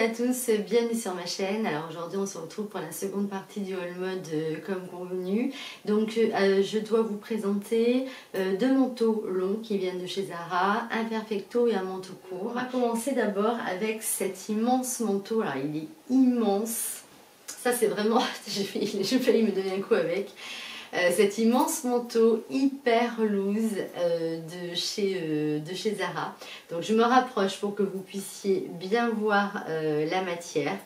à tous, bienvenue sur ma chaîne. Alors aujourd'hui on se retrouve pour la seconde partie du haul mode comme convenu. Donc je dois vous présenter deux manteaux longs qui viennent de chez Zara, un perfecto et un manteau court. On va commencer d'abord avec cet immense manteau. Alors il est immense, ça c'est vraiment, j'ai failli me donner un coup avec. Cet immense manteau hyper loose de chez Zara. Donc je me rapproche pour que vous puissiez bien voir la matière.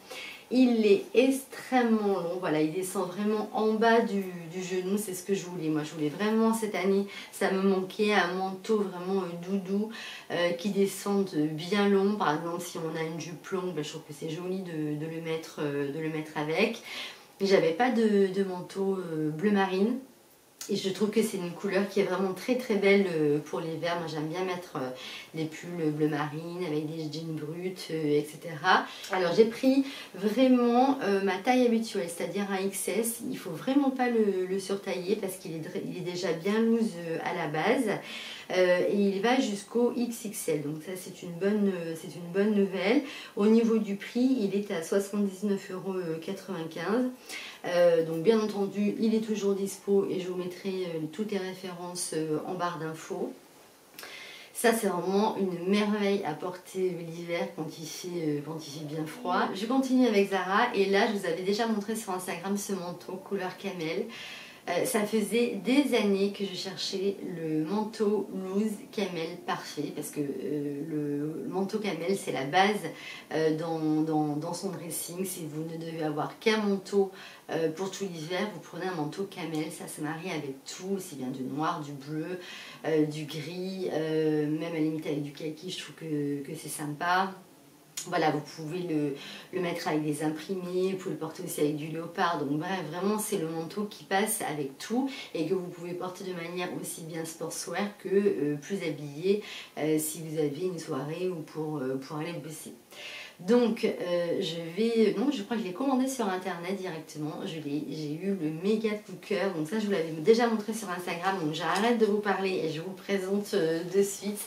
Il est extrêmement long, voilà, il descend vraiment en bas du genou, c'est ce que je voulais. Moi je voulais vraiment cette année, ça me manquait un manteau vraiment doudou qui descende bien long. Par exemple si on a une jupe longue, ben, je trouve que c'est joli de le mettre avec. J'avais pas de manteau bleu marine et je trouve que c'est une couleur qui est vraiment très très belle pour l'hiver. Moi j'aime bien mettre des pulls bleu marine avec des jeans bruts, etc. Alors j'ai pris vraiment ma taille habituelle, c'est-à-dire un XS. Il faut vraiment pas le surtailler parce qu'il est déjà bien loose à la base. Et il va jusqu'au XXL, donc ça c'est une bonne nouvelle. Au niveau du prix, il est à 79,95 €. Donc bien entendu il est toujours dispo et je vous mettrai toutes les références en barre d'infos. Ça c'est vraiment une merveille à porter l'hiver quand il fait bien froid. Je continue avec Zara et là je vous avais déjà montré sur Instagram ce manteau couleur camel. Ça faisait des années que je cherchais le manteau loose camel parfait parce que le manteau camel c'est la base dans son dressing. Si vous ne devez avoir qu'un manteau pour tout l'hiver, vous prenez un manteau camel, ça se marie avec tout, aussi bien du noir, du bleu, du gris, même à la limite avec du kaki, je trouve que c'est sympa. Voilà, vous pouvez le mettre avec des imprimés, vous pouvez le porter aussi avec du léopard. Donc bref, vraiment c'est le manteau qui passe avec tout et que vous pouvez porter de manière aussi bien sportswear que plus habillé si vous avez une soirée ou pour aller bosser. Donc je crois que je l'ai commandé sur internet directement, j'ai eu le méga coup de cœur, donc ça je vous l'avais déjà montré sur Instagram, donc j'arrête de vous parler et je vous présente de suite.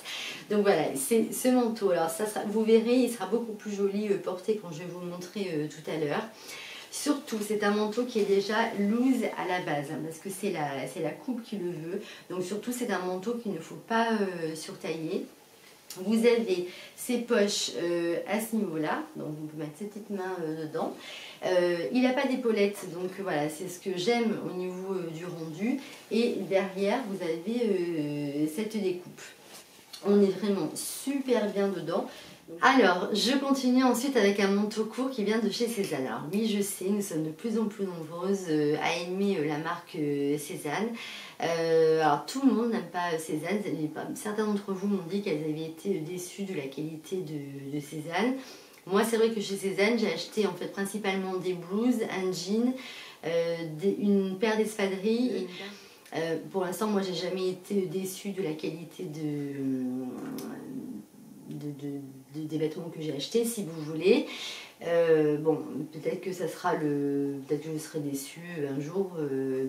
Donc voilà, c'est ce manteau, alors ça sera, vous verrez, il sera beaucoup plus joli porté quand je vais vous le montrer tout à l'heure. Surtout, c'est un manteau qui est déjà loose à la base, hein, parce que c'est la coupe qui le veut, donc surtout c'est un manteau qu'il ne faut pas surtailler. Vous avez ces poches à ce niveau-là, donc vous pouvez mettre ces petites mains dedans. Il n'a pas d'épaulette, donc voilà, c'est ce que j'aime au niveau du rendu. Et derrière, vous avez cette découpe. On est vraiment super bien dedans. Alors, je continue ensuite avec un manteau court qui vient de chez Cézanne. Alors oui, je sais, nous sommes de plus en plus nombreuses à aimer la marque Cézanne. Alors tout le monde n'aime pas Cézanne. Certains d'entre vous m'ont dit qu'elles avaient été déçues de la qualité de Cézanne. Moi, c'est vrai que chez Cézanne, j'ai acheté en fait principalement des blouses, un jean, une paire d'espadrilles. Pour l'instant, moi, j'ai jamais été déçue de la qualité des vêtements que j'ai achetés, si vous voulez. Bon, peut-être que peut-être que je serai déçue un jour,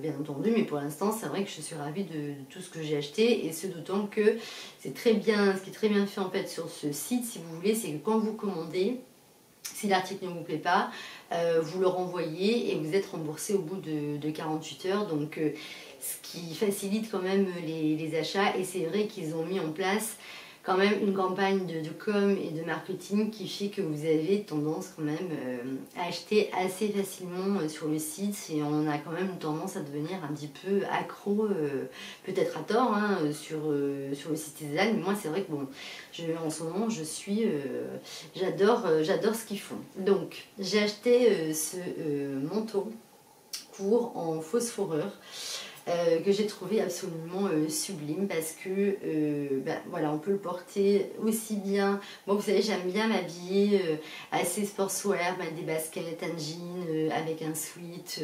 bien entendu, mais pour l'instant c'est vrai que je suis ravie de tout ce que j'ai acheté, et ce d'autant que c'est très bien, ce qui est très bien fait en fait sur ce site, si vous voulez, c'est que quand vous commandez, si l'article ne vous plaît pas, vous le renvoyez et vous êtes remboursé au bout de 48 heures, donc ce qui facilite quand même les achats. Et c'est vrai qu'ils ont mis en place quand même une campagne de com et de marketing qui fait que vous avez tendance quand même à acheter assez facilement sur le site, et on a quand même une tendance à devenir un petit peu accro, peut-être à tort, hein, sur le site Cézanne. Mais moi c'est vrai que bon, en ce moment j'adore ce qu'ils font. Donc j'ai acheté ce manteau court en fausse fourrure. Que j'ai trouvé absolument sublime, parce que voilà, on peut le porter aussi bien. Moi, vous savez, j'aime bien m'habiller assez sportswear, mettre des baskets, un jean avec un sweat,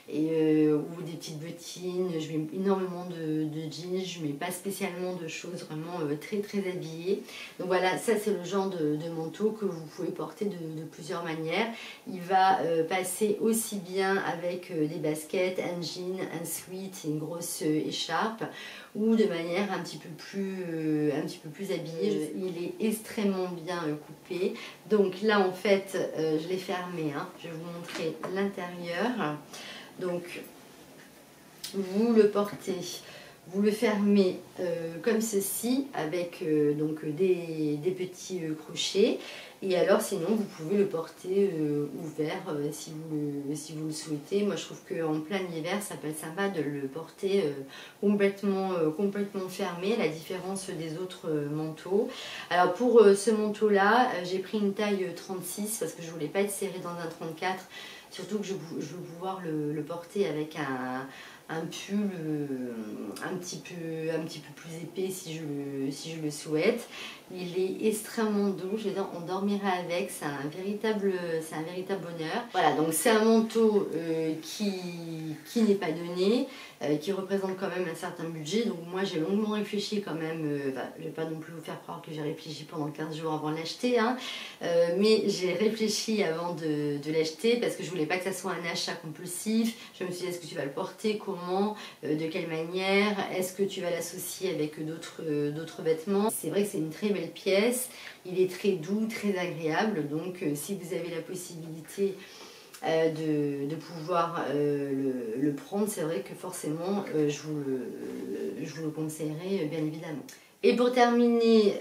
ou des petites bottines. Je mets énormément de jeans, je mets pas spécialement de choses vraiment très habillées. Donc voilà, ça c'est le genre de manteau que vous pouvez porter de plusieurs manières. Il va passer aussi bien avec des baskets, un jean, un sweat et une grosse écharpe, ou de manière un petit peu plus habillée. Il est extrêmement bien coupé. Donc là en fait je l'ai fermé, hein. Je vais vous montrer l'intérieur. Donc vous le portez, vous le fermez comme ceci avec donc des petits crochets. Et alors sinon vous pouvez le porter ouvert si vous le souhaitez. Moi je trouve qu'en plein hiver ça peut être sympa de le porter complètement fermé, à la différence des autres manteaux. Alors pour ce manteau là j'ai pris une taille 36 parce que je voulais pas être serrée dans un 34, surtout que je veux pouvoir le porter avec un pull un petit peu plus épais si je le souhaite. Il est extrêmement doux, je veux dire, on dormira avec, c'est un véritable bonheur. Voilà, donc c'est un manteau qui n'est pas donné, qui représente quand même un certain budget. Donc moi j'ai longuement réfléchi quand même, je ne vais pas non plus vous faire croire que j'ai réfléchi pendant 15 jours avant de l'acheter, hein, mais j'ai réfléchi avant de l'acheter parce que je voulais pas que ça soit un achat compulsif. Je me suis dit, est-ce que tu vas le porter, comment, de quelle manière, est-ce que tu vas l'associer avec d'autres vêtements. C'est vrai que c'est une très belle pièce, il est très doux, très agréable, donc si vous avez la possibilité de pouvoir le prendre, c'est vrai que forcément je vous le conseillerais bien évidemment. Et pour terminer,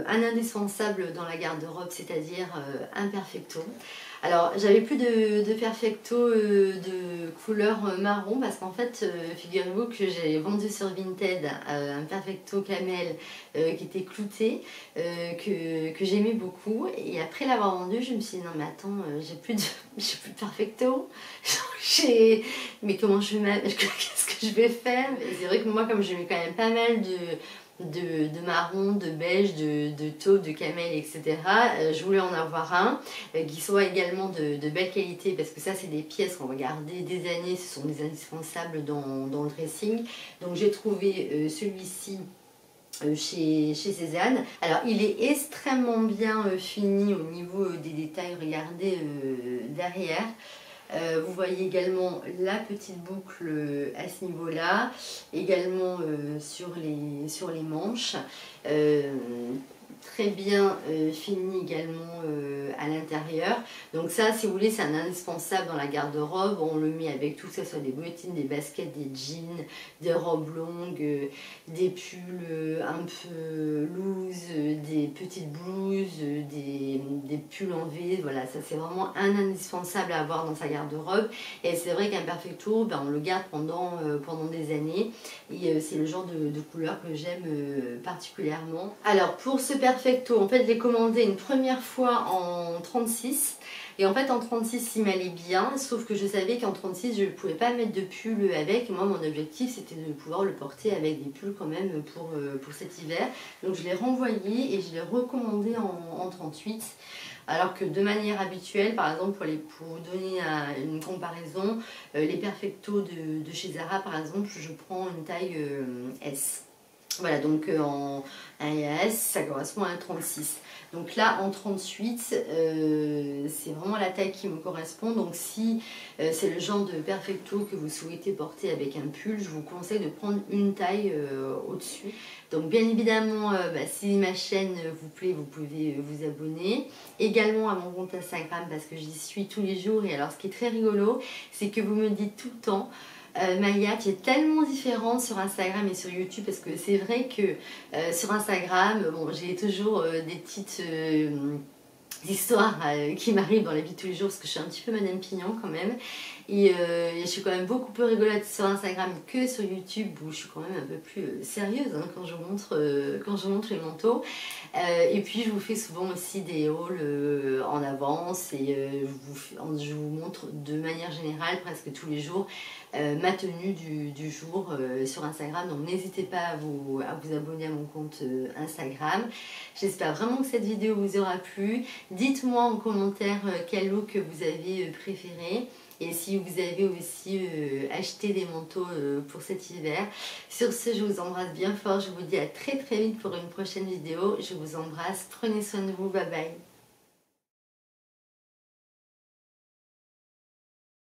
un indispensable dans la garde-robe, c'est-à-dire un perfecto. Alors j'avais plus de perfecto de couleur marron parce qu'en fait figurez-vous que j'ai vendu sur Vinted un perfecto camel qui était clouté, que j'aimais beaucoup, et après l'avoir vendu je me suis dit non mais attends, j'ai plus de perfecto, mais comment qu'est-ce que je vais faire? Et c'est vrai que moi comme j'aimais quand même pas mal de marron, de beige, de taupe, de camel, etc. Je voulais en avoir un qui soit également de belle qualité parce que ça c'est des pièces qu'on va garder des années, ce sont des indispensables dans le dressing. Donc j'ai trouvé celui-ci chez Cézanne. Alors il est extrêmement bien fini au niveau des détails, regardez derrière. Vous voyez également la petite boucle à ce niveau-là, également sur les manches. Très bien fini également à l'intérieur. Donc ça, si vous voulez, c'est un indispensable dans la garde-robe. On le met avec tout, que ce soit des bottines, des baskets, des jeans, des robes longues, des pulls un peu loose, des petites blouses, des pulls en V. Voilà, ça c'est vraiment un indispensable à avoir dans sa garde-robe. Et c'est vrai qu'un perfecto, ben, on le garde pendant des années. Et c'est le genre de couleur que j'aime particulièrement. Alors pour ce perfecto, en fait je l'ai commandé une première fois en 36 et en fait en 36 il m'allait bien, sauf que je savais qu'en 36 je ne pouvais pas mettre de pull avec. Moi mon objectif c'était de pouvoir le porter avec des pulls quand même pour cet hiver, donc je l'ai renvoyé et je l'ai recommandé en 38. Alors que de manière habituelle, par exemple pour vous donner une comparaison, les perfectos de chez Zara par exemple, je prends une taille S. Voilà, donc en S, ça correspond à un 36. Donc là, en 38, c'est vraiment la taille qui me correspond. Donc si c'est le genre de perfecto que vous souhaitez porter avec un pull, je vous conseille de prendre une taille au-dessus. Donc bien évidemment, si ma chaîne vous plaît, vous pouvez vous abonner. Également à mon compte Instagram parce que j'y suis tous les jours. Et alors ce qui est très rigolo, c'est que vous me dites tout le temps... Maya, tu es tellement différente sur Instagram et sur YouTube, parce que c'est vrai que sur Instagram, bon, j'ai toujours des petites histoires qui m'arrivent dans la vie de tous les jours, parce que je suis un petit peu Madame Pignon quand même, et je suis quand même beaucoup plus rigolote sur Instagram que sur YouTube, où je suis quand même un peu plus sérieuse hein, quand je vous montre les manteaux. Et puis je vous fais souvent aussi des hauls en avance, et je vous montre de manière générale presque tous les jours ma tenue du jour sur Instagram. Donc n'hésitez pas à vous abonner à mon compte Instagram. J'espère vraiment que cette vidéo vous aura plu. Dites-moi en commentaire quel look vous avez préféré. et si vous avez aussi acheté des manteaux pour cet hiver. Sur ce, je vous embrasse bien fort, je vous dis à très vite pour une prochaine vidéo. Je vous embrasse, prenez soin de vous, bye bye.